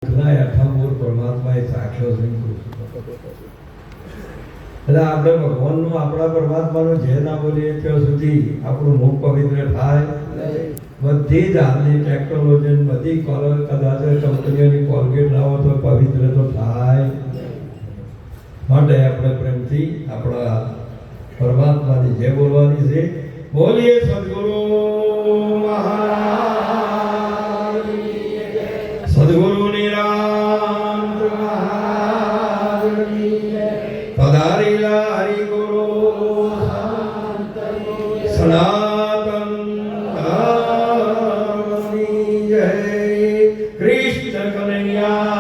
ઠાકોર પરમાત્માએ સાખ્યો છે એટલે આપણે ભગવાનનું આપણા પરમાત્માનું જે ના બોલીએ ત્યાં સુધી આપણું મુખ પવિત્ર થાય બધી જ હાલની ટેકનોલોજી બધી કદાચ કંપનીઓની કોલગેટ લાવો તો પવિત્ર તો થાય માટે આપણે પ્રેમથી આપણા પરમાત્માની જે બોલવાની છે બોલીએ સદગુરુ મહારાજ સદગુરુ નિરાંત મહારાજ પધારેલા હરિ ગુરુ સનાતન ધર્મની જય કૃષ્ણ કનૈયા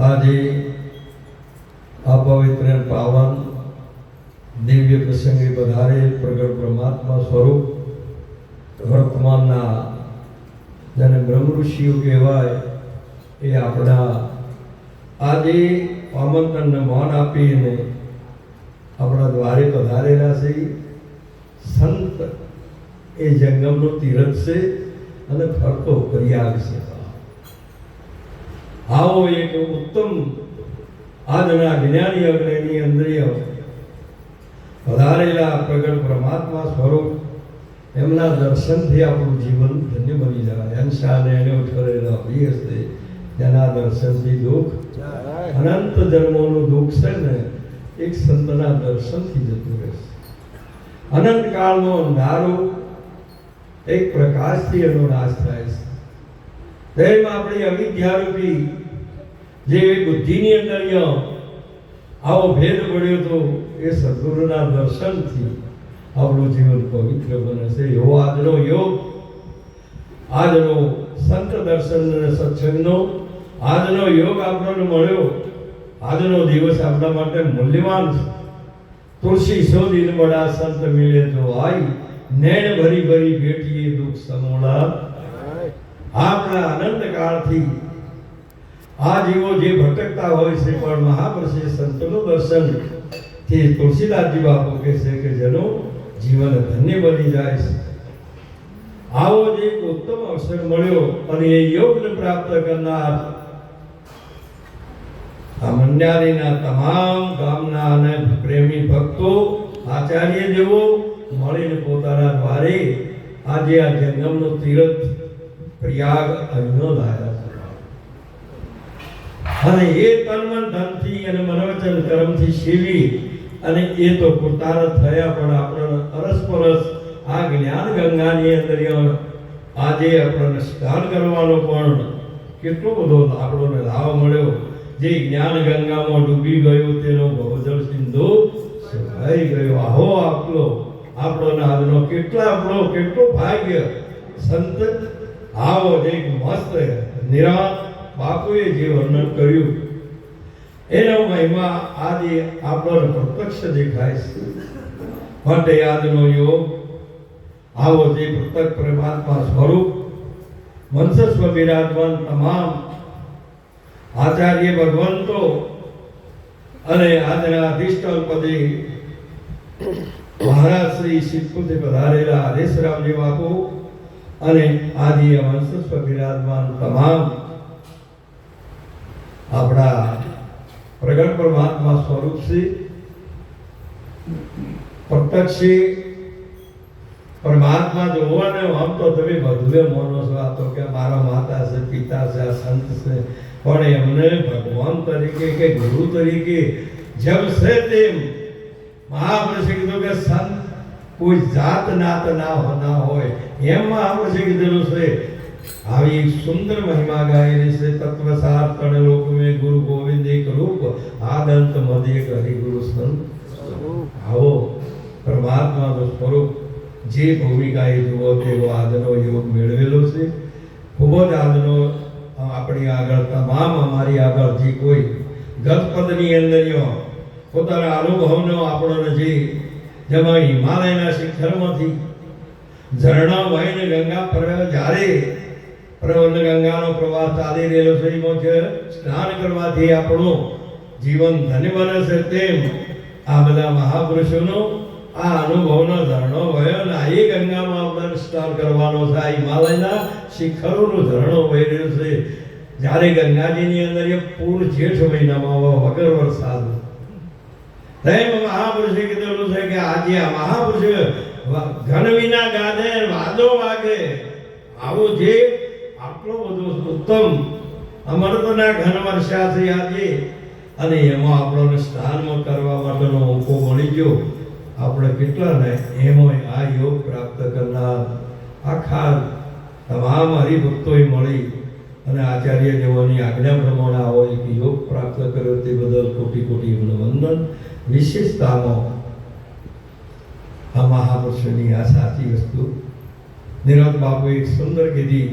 આજે આ પવિત્ર પાવન દિવ્ય પ્રસંગે પધારે પ્રગટ પરમાત્મા સ્વરૂપ વર્તમાનના જેને બ્રહ્મ ઋષિઓ કહેવાય એ આપણા આજે આમંત્રણને માન આપીને આપણા દ્વારે પધારેલા છે. સંત એ જંગમનો તીરથ છે અને ફરતો પ્રયાગ છે. આવો એક ઉત્તમ આજના જ્ઞાની અગ્નિની અંદરીય પધારેલા પ્રગટ પરમાત્મા સ્વરૂપ એમના દર્શનથી આપણું જીવન ધન્ય બની જાય. અંશાને એને ઉઠરેલા પ્રિય છે તેના દર્શનથી દુઃખ અનંત જન્મોનું દુઃખ છે ને એક સંતના દર્શનથી જતું રહેશે. અનંત કાળનો અંધારો એક પ્રકાશથી એનો નાશ થાય છે. તેમ આપણી અવિદ્યારૂપી જે બુદ્ધિની અંદર આવો ભેદ પડ્યો તો એ સદગુરુના દર્શનથી આપણું જીવન પવિત્ર બને છે. એવો આજનો યોગ, આજનો સંત દર્શન અને સત્સંગનો આજનો યોગ આપણને મળ્યો. આજનો દિવસ આપણા માટે મૂલ્યવાન છે. તુલસી શોધીને બડા સંત મિલે તો આઈ નૈણ ભરી ભરી બેઠીએ દુઃખ સમોળા. આપણા અનંત કાળથી આ જીવો જે ભટકતા હોય છે પણ મહાપુરુષે સંતનું દર્શન તે તુલસીદાસજી બાપુ કહે છે કે જેનો જીવન ધન્ય બની જાય છે. આવો જ એક ઉત્તમ અવસર મળ્યો અને એ યોગને પ્રાપ્ત કરનાર આ મંડ્યારીના તમામ ગામના અને પ્રેમી ભક્તો આચાર્ય જેવો મળીને પોતાના દ્વારે આજે આ જંગમનો તીર્થ પ્રયાગ અન્યો લાયા અને એ તન મન ધનથી અને મનોવચન કર્મથી સેવી અને એ તો કૃતાર્થ થયા. પણ આપણને અરસપરસ આ જ્ઞાન ગંગાની અંદર આજે આપણને સ્નાન કરવાનો પણ કેટલો બધો આપણને લાભ મળ્યો. જે જ્ઞાન ગંગામાં ડૂબી ગયો તેનો ભવજળ સિંધુ સુકાઈ ગયો. આહો આપણો આજનો કેટલો ભાગ્ય સંત આવો જે મસ્ત નિરાંત બાપુએ જે વર્ણન કર્યું એનો મહિમા આજે આપણને પ્રત્યક્ષ દેખાય છે. માટે આજનો યોગ આવો જે પ્રત્યક્ષ પરમાત્મા સ્વરૂપ મંસસ્વ બિરાજમાન તમામ આચાર્ય ભગવંતો અને આજના અધિષ્ઠાન પદે મહારાજ શ્રી શિવપુત્રે પધારેલા આદેશરામજી બાપુ અને આદિ મંસસ્વ બિરાજમાન તમામ આપણા પ્રગટ પરમાત્મા સ્વરૂપ છે. પ્રત્યક્ષ પરમાત્મા જોવાને આમ તો તમે બધું માનો છો. આ તો કે મારા માતા છે, પિતા છે, આ સંત છે, પણ એમને ભગવાન તરીકે કે ગુરુ તરીકે જેમ છે તેમ મહાપુરુષે કીધું કે સંત કોઈ જાત નાત ના હોય એમ મહાપુરુષે કીધેલું છે. આવી સુંદર મહિમા ગાયેલી છે. તત્વસાર તણ લોક મેં ગુરુ ગોવિંદ એક રૂપ આદંત મધ્ય એક હરિગુરુ સંત. આવો પરમાત્માનું સ્વરૂપ જે ભૂમિકા એ જુઓ તેવો આજનો યોગ મેળવેલો છે. ખૂબ જ આજનો આપણી આગળ તમામ અમારી આગળ જે કોઈ ગતપદની અંદર પોતાના અનુભવનો આપણને જેમાં હિમાલયના શિખરમાંથી ઝરણા વહીને ગંગા જ્યારે પ્રવર્ણ ગંગાનો પ્રવાહ ચાલી રહેલો છે એમાં સ્નાન કરવાથી આપણું જીવન ધન્ય બને છે. તેમ આ બધા મહાપુરુષોનો આ અનુભવનો ઝરણો વહ્યો ને આ ગંગામાં આપણે સ્નાન કરવાનો છે. આ હિમાલયના શિખરોનો ઝરણો વહી રહ્યો છે. જ્યારે ગંગાજીની અંદર એ પૂર જેઠ મહિનામાં વગર વરસાદ તેમ મહાપુરુષે કીધેલું છે કે આજે આ મહાપુરુષે ઘન વિના ગાધે વાદો વાગે. આવું જે આટલો બધો ઉત્તમ અમૃતના ઘન વર્ષા છે આજે, અને એમાં આપણને સ્નાનમાં કરવા માટેનો મોકો મળી ગયો. આપણે કેટલાને એમાં આ યોગ પ્રાપ્ત કરનાર આખા તમામ હરિભક્તોએ મળી અને આચાર્ય દેવોની આજ્ઞા પ્રમાણે આવો એક યોગ પ્રાપ્ત કર્યો તે બદલ કોટી કોટી વંદન. વિશેષતામાં આ મહાપુરુષોની આ સાચી વસ્તુ નિરંત બાપુ એક સુંદર કીધી,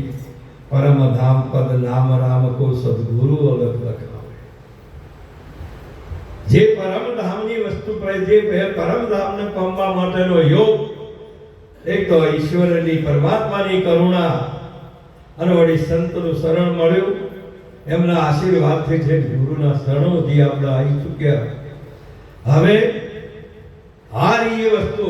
પરમ ધામ પદ નામ રામ કો સદગુરુ અલગ લખાવે. જે પરમ ધામની વસ્તુ જે પરમ ધામને પામવા માટેનો યોગ, એક તો ઈશ્વરની પરમાત્માની કરુણા અને વળી સંતનું શરણ મળ્યું, એમના આશીર્વાદથી છે ગુરુના શરણોથી આપણે આવી ચૂક્યા. હવે આ એ વસ્તુ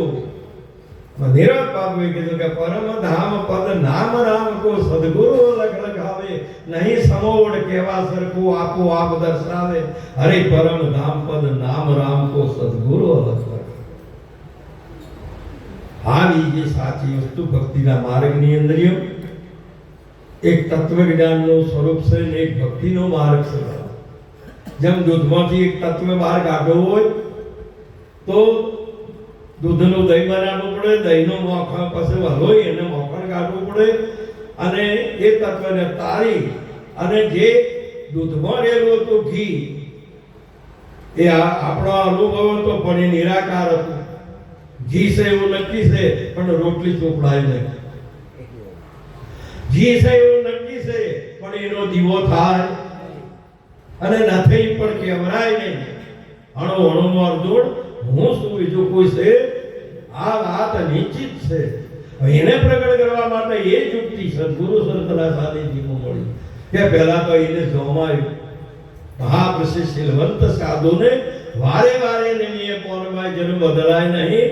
નિરંત બાબુએ કીધું કે પરમ ધામ પદ નામ રામ કો સદગુરુ અલગ લખાવે, નહીં સમોડ કેવા સરખું આપો આપ દર્શાવે. હરે પરમ ધામ પદ નામ રામ કો સદગુરુ અલગ લખાવે. આવી જે સાચી વસ્તુ ભક્તિના માર્ગની અંદર એક તત્વજ્ઞાનનું સ્વરૂપ છે ને એક ભક્તિનો માર્ગ છે. જેમ દૂધમાંથી એક તત્વ બહાર કાઢવો હોય તો દૂધનું દહીં બનાવવું પડે, દહીંનું મોખણ પછી વલોઈ અને મોખણ કાઢવું પડે, અને એ તત્વને તારી અને જે દૂધમાં રહેલું હતું ઘી એ આપણો અનુભવ હતો પણ એ નિરાકાર હતું. ઘી છે એવું નક્કી છે પણ રોટલી ચોપડાય નહીં. ઘી છે એવું નક્કી છે પણ એનો દીવો થાય અને નથી પણ કેવરાય નહીં. અણુ અણુનો અર્જુન હું શું બીજું કોઈ છે? આ વાત નિશ્ચિત છે. એને પ્રગટ કરવા માટે એ યુક્તિ સદગુરુ સંતના સાનિધ્યમાં મળી કે પહેલા તો એને જોમાયું. મહાપુરુષ શીલવંત સાધુને વારે વારે નિમિયે પોનમાં જન્મ બદલાય નહીં.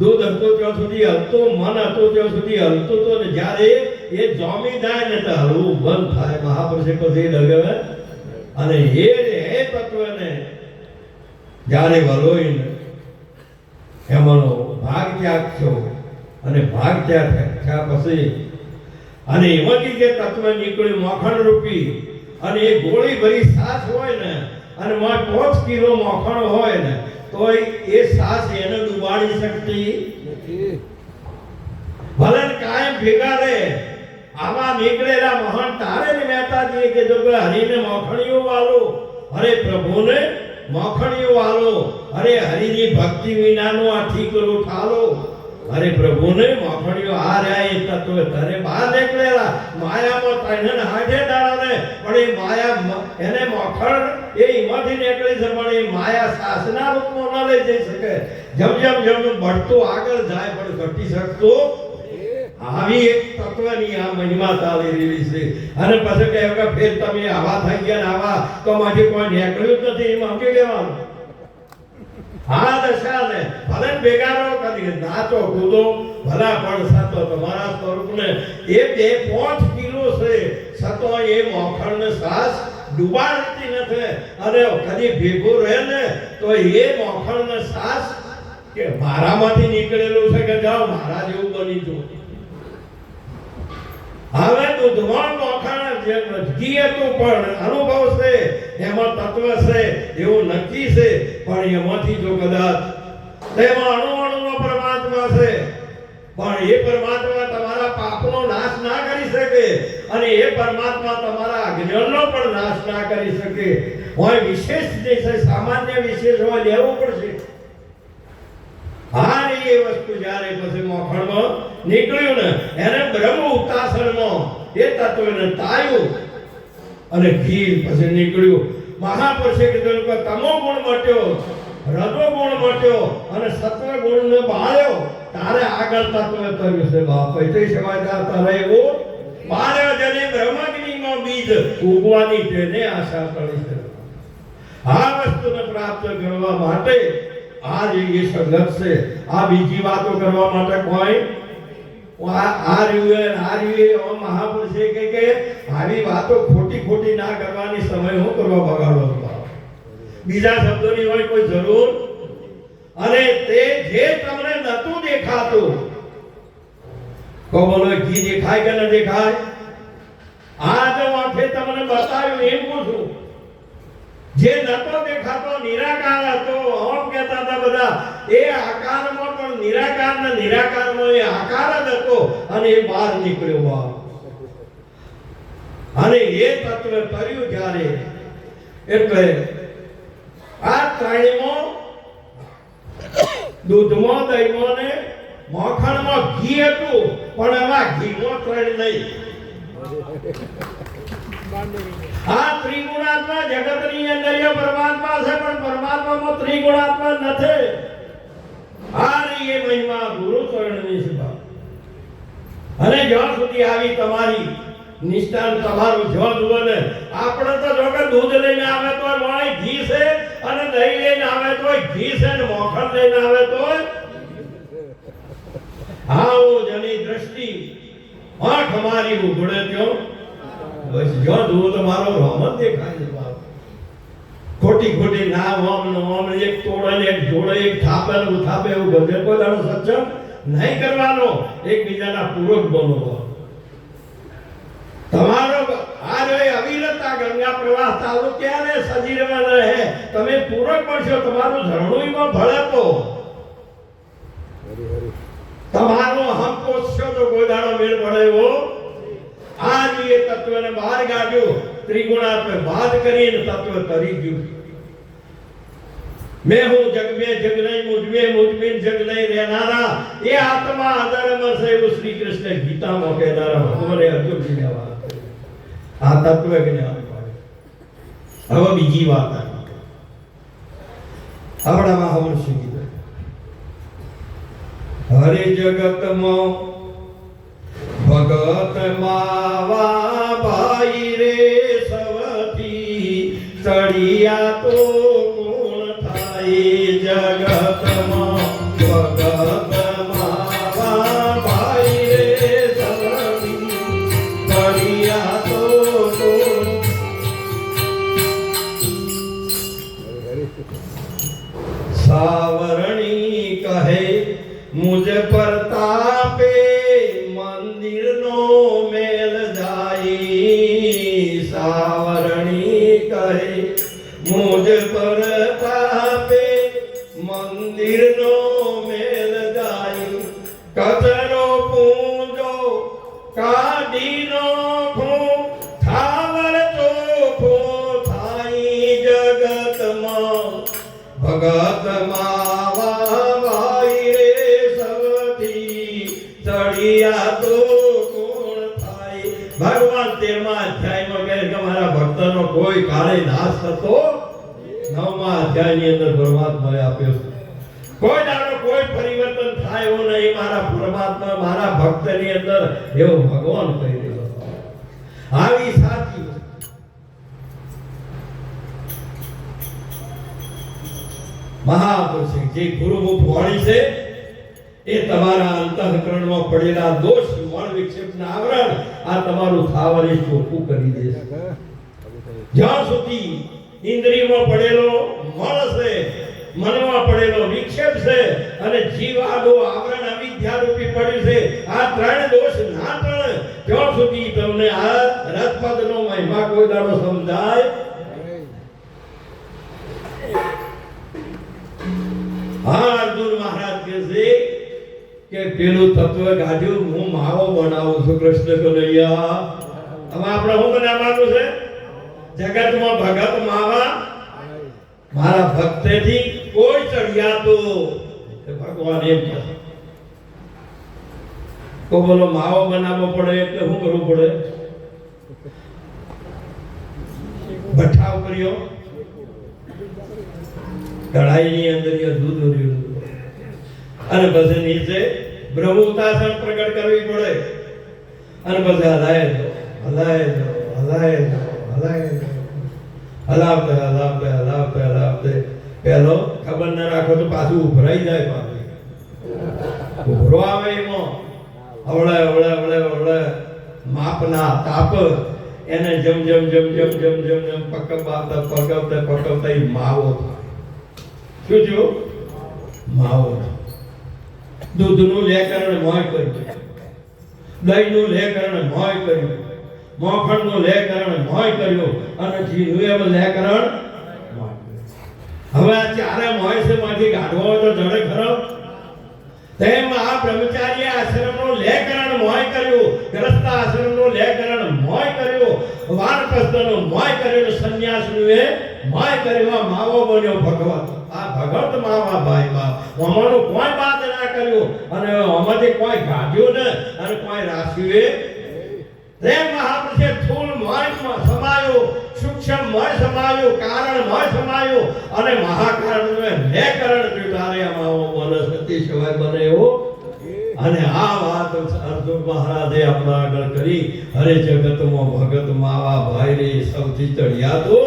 દૂધ હતું ત્યાં સુધી હલતું, મન હતું ત્યાં સુધી હલતું તો ને જ્યારે એ જોમી જાય ને તો હલવું બંધ થાય. મહાપુરુષે પછી લગાવે અને એ તત્વને જ્યારે વલોઈને એમાંનો ભાગ ત્યાગ થયો અને ભાગ ત્યાગ થયા પછી અને એમાંથી જે તત્વ નીકળ્યું મોખણ રૂપી, અને એ ગોળી ભરી સાસ હોય ને અને 5 કિલો મોખણ હોય ને તો એ સાસ એને ડુબાડી શકતી નથી. ભલે કાયમ ભેગા રહે. આમાં નીકળેલા મહાન તારે ને મહેતાજીએ કીધું કે હરિને મોખણીઓ વાલો, અરે પ્રભુને મોખણીઓ વાલો, અરે હરિની ભક્તિ વિનાનો આ ઠીકરો ઠાલો. અરે પ્રભુને મોખણીઓ આ રહ્યા એ તત્વ તારે બહાર નીકળેલા માયામાં તૈને હાથે દાડાને પણ એ માયા એને મોખણ એ એમાંથી નીકળી છે પણ એ માયા સાસના રૂપમાં ન લઈ જઈ શકે. જેમ જેમ જેમ બઢતું આગળ જાય પણ ઘટી શકતો. આવી એક તત્વની આ મહિમા ચાલી રહી છે. અને પછી કહે કે ફેર તમે આવા થઈ ગયા ને આવા તો માંથી કોઈ નીકળ્યું જ નથી, એમ સમજી લેવાનું. આ દશાને ભલે ભેગા રહો, કદી નાચો કૂદો, ભલા પણ સતો તમારા સ્વરૂપને એ 5 કિલો છે સતો એ મોખણને સાસ ડુબાડતી નથી. અને કદી ભેગું રહે ને તો એ મોખણને સાસ કે મારામાંથી નીકળેલું છે કે જાઓ મારા જેવું બની જો. હવે દૂધમાં મોખણ જે ઘી હતું પણ અનુભવ છે એમાં તત્વ છે એવું નક્કી છે, પણ એમાંથી જો કદાચ તેમાં અણુ અણુનો પરમાત્મા છે પણ એ પરમાત્મા તમારા પાપનો નાશ ના કરી શકે અને એ પરમાત્મા તમારા અજ્ઞાનનો પણ નાશ ના કરી શકે. હોય વિશેષ જે છે સામાન્ય વિશેષ હોય લેવું પડશે. આ એ વસ્તુ જ્યારે પછી મોખણમાં નીકળ્યું ને એને બ્રહ્મ ઉતાસણમાં એ તત્વને તાયું અને ઘી પછી નીકળ્યું. મહાપુરુષે કીધું કે તમો ગુણ મટ્યો, રજો ગુણ મટ્યો અને સત્વ ગુણને બાળ્યો, તારે આગળ તત્વ કર્યું છે બાપ. એટલે સમજદાર તારે એવો બાળ્યો જેને બ્રહ્મગ્નિમાં બીજ ઉગવાની તેને આશા કરી છે. આ વસ્તુને પ્રાપ્ત કરવા માટે આ જે સંઘર્ષ છે, આ બીજી વાતો કરવા માટે કોઈ મહાપુરુષે કે આવી વાતો ખોટી ના કરવાની, સમય હું કરવા બગાડો છો? બીજા શબ્દોની હોય કોઈ જરૂર. અને તે જે તમને નતું દેખાતું, તો બોલો ઘી દેખાય કે ન દેખાય? આ જો આંખે તમને બતાવ્યું એમ પૂછું, જે નતો દેખાતો નિરાકાર હતો, આમ કહેતા હતા બધા, એ આકારમાં પણ નિરાકારમાં એ આકાર જ હતો અને એ બહાર નીકળ્યો બહાર. અને એ તત્વ કર્યું જ્યારે, એટલે આ ત્રણેયમાં દૂધમાં, દહીંમાં ને માખણમાં ઘી હતું, પણ એમાં ઘીમાં ત્રણ નહીં. આ ત્રિગુણાત્મા જગતની અંદર પરમાત્મા છે, પણ પરમાત્મામાં ત્રિગુણાત્મા નથી. આ એ મહિમા ગુરુ ચરણની છે. અને જ્યાં સુધી આવી તમારી નિષ્ઠાન, તમારું જો જુઓ ને, આપણે તો જો કે દૂધ લઈને આવે તો વાળી ઘી છે, અને દહીં લઈને આવે તો ઘી છે, અને મોખણ લઈને આવે તો આવો જની દ્રષ્ટિ આંખ મારી ઉઘડે ત્યો બસ જો દૂધ મારો રોમ જ દેખાય છે. ખોટી ના ઓમ એક તોડે એક જોડે એક થાપે ઉથાપે એવું બધે કોઈ દાડો સત્સંગ નહીં કરવાનો, એકબીજાના પૂરક બનવો. તમારો આ જો અવિરતા ગંગા પ્રવાહ ચાલુ ક્યારે સજીવમાં રહે, તમે પૂરક બનશો, તમારું ઝરણુંમાં ભળે તો તમારો હમ પોષશો તો કોઈ દાડો મેળ પડે એવો. આ જે તત્વને બહાર કાઢ્યું, ત્રિગુણાત્મક બાદ કરીને તત્વ તરી ગયું. मैं हूं जग में जग नहीं, मुझ में जग नहीं रहनारा, ये आत्मा अधर्म से वो श्री कृष्ण गीता में कहनारा भगवान अर्जुन जी ने વાત કરી. આ તત્વ જ્ઞાન પાડે. હવે બીજી વાત આવી, આપણા મહામનીષી કીધું, હરે જગતમાં ભગત માવા ભાઈ રે સવથી ચડિયા તો જગતમાં ભગત માવા ભાઈ રે સવથી ચડિયા તો સાવરણી કહે મુझ પ્રતાપે મંદિર નો મેલ જાય. સાવરણી કહે મુझ પ્રતાપે મંદિર નો મેલ જાય. કચરો પૂંજો કાઢી નાખો, થાવર ચોખ્ખો થાય જગતમાં. ભગત માવા ભાઈ રે સવથી ચડિયા તો કોણ થાય. ભગવાન 13મા અધ્યાયમાં કહે કે મારા ભક્તનો કોઈ કાળે નાશ થતો. 9મા અધ્યાયની અંદર પરમાત્માએ આપ્યો છે, કોઈ દાડો કોઈ પરિવર્તન થાય એવું નહીં. મારા પરમાત્મા મારા ભક્તની અંદર એવો ભગવાન કહી રહ્યો. આવી સાચી મહાપુરુષ જે ગુરુમુખ વાણી છે, એ તમારા અંતઃકરણમાં પડેલા દોષ મળ વિક્ષેપના આવરણ આ તમારું થાવરે ચોખ્ખું કરી દેશે. જ્યાં સુધી ઇન્દ્રિયમાં પડેલો મળ છે, મનમાં પડેલો વિક્ષેપ છે, અને જીવાદો આવરણ અવિદ્યા રૂપી પડ્યું છે, આ ત્રણ દોષ ના ટળે ત્યાં સુધી તમને આ રસપદનો મહિમા કોઈ દાડો સમજાય. હા, અર્જુન મહારાજ કહે છે કે પેલું તત્વ ગાઢ્યું, હું માવો બનાવું છું કૃષ્ણ કનૈયા. હવે આપણે શું બનાવવાનું છે? જગતમાં ભગત માવા, મારા ભક્તેથી કોઈ ચડિયાતો. ભગવાન એમ કહે તો બોલો માવો બનાવવો પડે એટલે શું કરવું પડે? ભઠ્ઠા કર્યો, કઢાઈની અંદર દૂધ ઉર્યું, અને પછી નીચે બ્રહ્મોતાસન પ્રગટ કરવી પડે, અને પછી હલાય પેલો ખબર ન રાખો તો પાછું ઉભરાઈ જાય, પાછું ઉભરો આવે એમાં અવળે અવળે અવળે અવળે માપના તાપ એને જમ જમ જમ જમ જમ જમ જમ પકવતા પકવતા પકવતા એ માવો થાય. શું જો માવો? દૂધનું લેકરણ મોય કર્યું, દહીંનું લેકરણ મોય કર્યું, મોખણનું લેકરણ મોય કર્યું અને ઘીનું એમ લેકરણ મોય કર્યું. હવે આ ચારે મોય છે માંથી કાઢવો હોય તો જડે ખરો? તેમ આ બ્રહ્મચારી આશ્રમનું લેકરણ મોય કર્યું, ગ્રસ્ત આશ્રમનું લેકરણ મોય કર્યું, વાનપ્રસ્થનું મોય કર્યું, સંન્યાસનું એ મોય કર્યું. આ માવો બન્યો ભગવત. આ ભગવત માવા ભાઈ બાપ અમારું કોઈ બાદ ના કર્યું અને અમારી કોઈ ગાઢ્યું ને અને કોઈ રાખ્યું. પ્રેમ મહાપુરુષે સ્થૂળ મોયમાં સમાયું, સૂક્ષ્મ મોય સમાયું, કારણ મોય સમાયું અને મહાકારણનું લેકરણ જુટારે અમાવો વનસ્પતિ સિવાય બને એવો. અને આ વાત અર્જુન મહારાજે આપણા આગળ કરી. હરે જગતમાં ભગત માવા ભાઈ રે સૌથી ચડિયા તો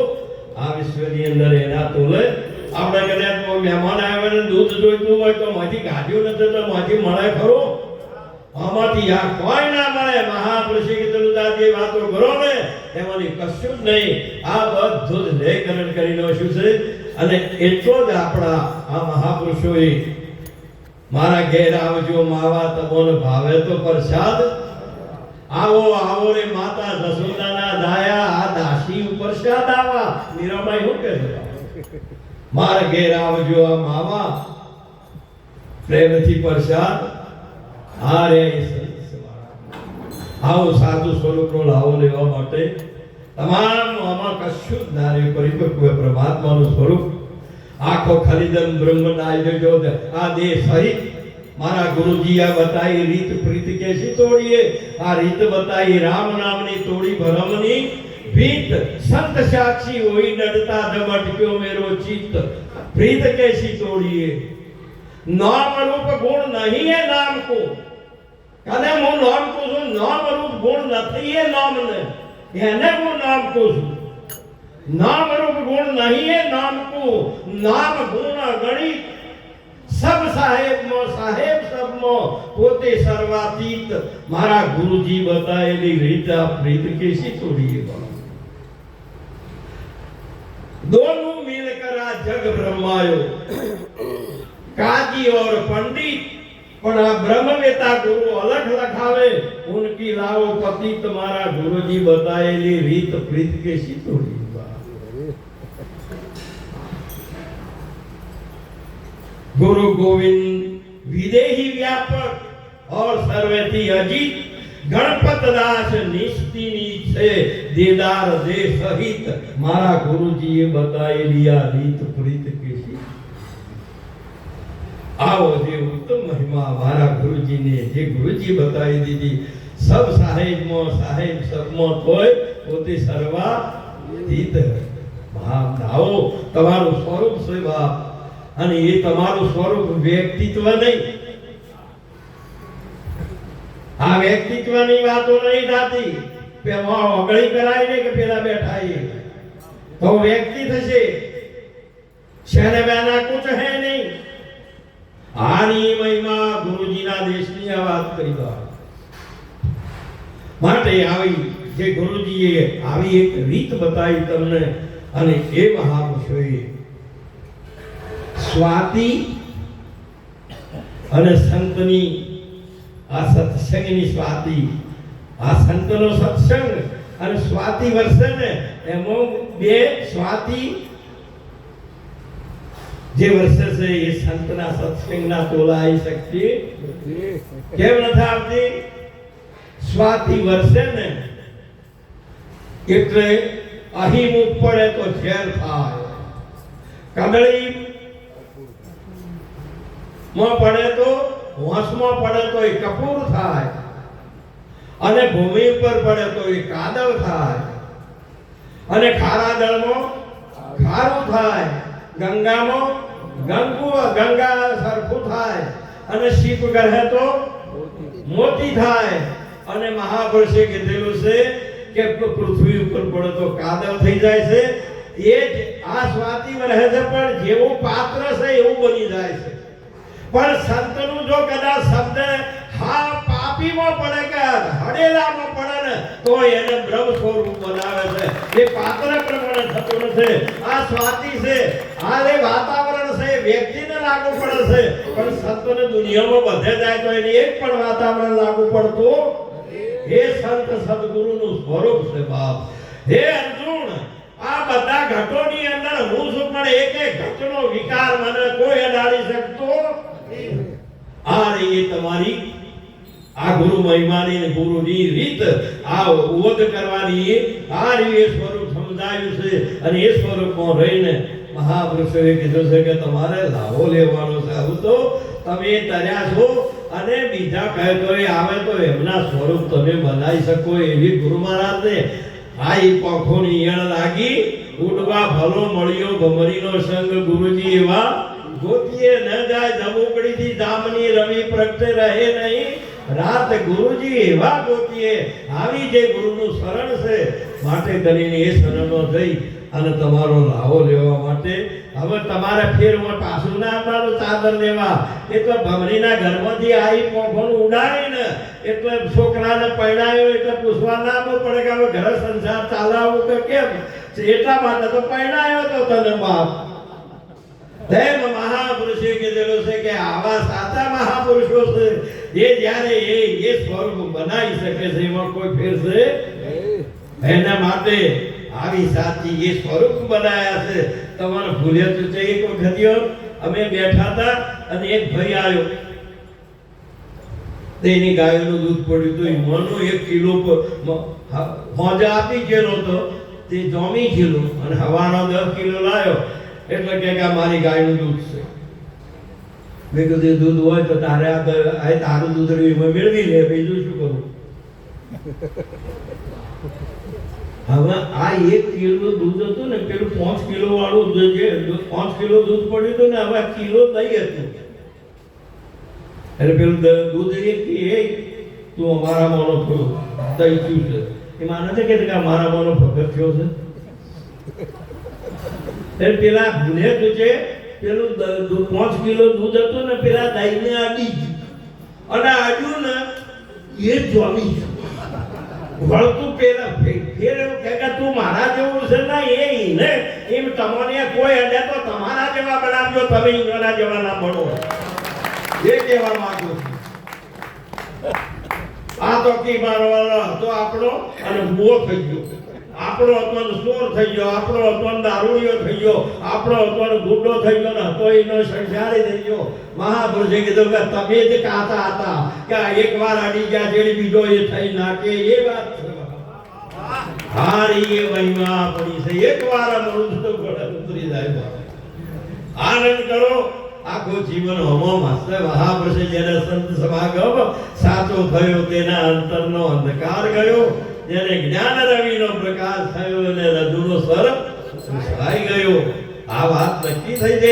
આ વિશ્વની અંદર એના તોલે. આપણે કદાચ મહેમાન આવે ને દૂધ જોઈતું હોય તો માંથી ગાઢ્યું નથી તો માંથી મળે ખરું? આમાંથી આ કોઈ ના મળે. મહાપુરુષે કીધું જે વાતો કરો ને એમાંથી કશું જ નહીં. આ બધું જ લેકરણ કરીને શું છે. અને એટલો જ આપણા આ મહાપુરુષોએ મારા ઘેર આવજો માવા તમોને ભાવે તો પ્રસાદ આવો આવો રે માતા જસોદાના દાયા આ દાસી ઉપર પ્રસાદ આવા. મીરાબાઈ શું કહે છે? મારા ઘેર આવજો આ માવા પ્રેમથી પ્રસાદ આ રે. આવો સાધુ સ્વરૂપનો લાવો લેવા માટે તમામ આમાં કશું જ ના રહ્યું. પરિપક્વ પરમાત્માનું સ્વરૂપ આખો ખરીદમ બ્રહ્મ નાય જો આ દેહ સહિત મારા ગુરુજી આ બતાઈ રીત પ્રીત કેસી તોડીએ. આ રીત બતાઈ રામ નામની તોડી ભરમની ભીત. સંત સાક્ષી હોઈ ડરતા જબ અટક્યો મેરો ચિત્ત. प्रीत कैसी तोड़िए. नाम रूप गुण नहीं है नाम को. कने मो नाम को सो नाम रूप गुण नहीं है नाम ने. એને હું નામ કહું છું. નામ રૂપ ગુણ નહીં है नाम को. नाम गुण गणित सब साहेब सबमो પોતે સર્વાતીત. મારા ગુરુજી બતાવેલી રીત આ પ્રીત कैसी तोड़िए. दोनों मिलकर आ जग ब्रह्मायो. काजी और पंडित पण आ ब्रह्मवेता गुरु अलग लखावे. उनकी लाओ पति तुम्हारा गुरुजी बताएली रीत प्रीत कैसी तोड़ी. गुरु गोविंद विदेही व्यापक और सर्वति अजीत. गणपत दास निष्ठिनी से दीदार दे सहित. मारा गुरुजी ये बताए लिया रीत प्रीत कैसी. आओ जे उत्तम महिमा मारा गुरुजी ने जे गुरुजी बताई दीदी. सब साहेब सब मो तोय पोते सर्वातीत. भाव आओ તમારું સ્વરૂપ છે બાપ. અને એ તમારું સ્વરૂપ વ્યક્તિત્વ નહીં. આ વ્યક્તિત્વની વાતો નહીં થતી. પેલા ઓગળી કરાય ને કે પેલા બેઠા તો વ્યક્તિ થશે. શેને બેના કુછ હે નહીં. આની મહિમા ગુરુજીના દેશની આ વાત કરી દો. માટે આવી જે ગુરુજીએ આવી એક રીત બતાવી તમને. અને એ મહાપુરુષોએ સ્વાતિ અને સંતની આ સત્સંગની સ્વાતિ. આ સંતનો સત્સંગ અને સ્વાતિ વર્ષે ને એમાં બે સ્વાતિ જે વર્ષે છે એ સંતના સત્સંગના તોલા આવી શકતી કેમ નથી આવતી? સ્વાતિ વર્ષે ને એટલે અહીં મુખ પડે તો ઝેર થાય. કદળી માં પડે તો હોંશમાં પડે તો એ કપૂર થાય. અને ભૂમિ ઉપર પડે તો એ કાદવ થાય. અને ખારા દળમાં ખારું થાય. ગંગામાં ગંગા સરખું થાય. અને શીપ ગ્રહે તો મોતી થાય. અને મહાપુરુષે કીધેલું છે કે પૃથ્વી ઉપર પડે તો કાદવ થઈ જાય છે. એ જ આ સ્વાતિમાં રહે છે, પણ જેવું પાત્ર છે એવું બની જાય છે. પણ સંતનું જો કદાચ શબ્દ હા પાપીમાં પડે કે હડેલામાં પડે ને તો એને બ્રહ્મ સ્વરૂપ બનાવે છે. એ પાત્ર પ્રમાણે થતું નથી. આ સ્વાતિ છે, આ જે વાતાવરણ છે વ્યક્તિને લાગુ પડે છે, પણ સંતને દુનિયામાં બધે જાય તો એને એક પણ વાતાવરણ લાગુ પડતું. હે સંત સદગુરુનું સ્વરૂપ છે બાપ. હે અર્જુન, આ બધા ઘટોની અંદર હું છું, પણ એક એક ઘટનો વિકાર મને કોઈ અડાડી શકતો. આ રહી તમારી આ ગુરુ મહિમાની ને ગુરુની રીત, આ ઓદ કરવાની આ રીત સ્વરૂપ સમજાયું છે. અને એ સ્વરૂપમાં રહીને મહાપુરુષોએ કીધું છે કે તમારે લાભો લેવાનો છે. આવું તો તમે તર્યા છો અને બીજા કહે તો આવે તો એમના સ્વરૂપ તમે બનાવી શકો એવી ગુરુ મહારાજને આ પંખોની ઈયળ લાગી ઉડવા ભલો મળ્યો ભમરીનો સંગ ગુરુજી એવા ગોતીએ ન જાય જમુકડીથી જામની રવિ પ્રગટે રહે નહીં રાત ગુરુજી એવા ગોતીએ. આવી જે ગુરુનું શરણ છે માટે કરીને એ શરણો જઈ અને તમારો લાવો લેવા માટે હવે તમારે ફેરમાં પાછું ના આવવાનું ચાદર લેવા. એટલે ભમરીના ઘરમાંથી આવી પોખોનું ઉડાડીને એટલે છોકરાને પરણાવ્યો એટલે પૂછવા ના પડે કે હવે ઘર સંસાર ચાલાવું કે કેમ. એટલા માટે તો પરણાયો તો તને બાપ. તેમ મહાપુરુષે કીધેલું છે કે આવા સાચા મહાપુરુષો છે એ જ્યારે એ સ્વરૂપ બનાવી શકે છે, એમાં કોઈ ફેર છે. એના માટે આવી સાચી એ સ્વરૂપ બનાયા છે. તમારે ભૂલે તો છે. એક વખત અમે બેઠા હતા અને એક ભાઈ આવ્યો, તેની ગાયોનું દૂધ પડ્યું તો એમાંનું 1 કિલો હોજા આપી ગયેલો હતો, તે જોમી ગયેલો અને હવાનો 10 કિલો લાવ્યો. એટલે કે મારી ગાયનું દૂધ છે. મેં કીધું દૂધ હોય તો તારે આ તારું દૂધ મેળવી લે, બીજું શું કરું. હવે આ 1 કિલો દૂધ હતું ને, પેલું 5 કિલો વાળું જે 5 કિલો દૂધ પડ્યું હતું ને, હવે કિલો દહીં હતું. એટલે પેલું દૂધ એ તું અમારા માનો થોડું દહીં થયું છે. એ માને છે કે મારા માનો ભગત થયો છે. પેલા ભૂલે તો છે પેલું 5 કિલો દૂધ હતું ને, પેલા દહીંને આડી અને આડ્યું ને એ જોમી વળતું પેલા ફેર એવું કે તું મારા જેવું છે ને ને એમ તમને કોઈ અડે તો તમારા જેવા બનાવજો, તમે એના જેવા ના બનો. એ કહેવા માંગુ છું. આ તો કી મારવાનો હતો આપણો અને ભૂવો થઈ ગયો. આપણો હતો ચોર થઈ ગયો, આપણો હતો દારૂડિયો થઈ ગયો, આપણો હતો ગુંડો થઈ ગયો ને હતો એનો સંસારી થઈ ગયો. મહાપુરુષે કીધું કે તમે જ કાતા હતા કે એકવાર અડી ગયા જેડી બીજો એ થઈ નાખે. એ વાત છે હારી એ મહિમા પડી છે. એકવાર મૃત ઉતરી જાય. આનંદ કરો. આખું જીવન હમો મસ્ત. મહાપુરુષે જેને સંત સમાગમ સાચો થયો તેના અંતરનો અંધકાર ગયો, જેને જ્ઞાન રવિનો પ્રકાશ થયો અને રજૂનો સર્પ સુસાઈ ગયો. આ વાત નક્કી થઈ જાય.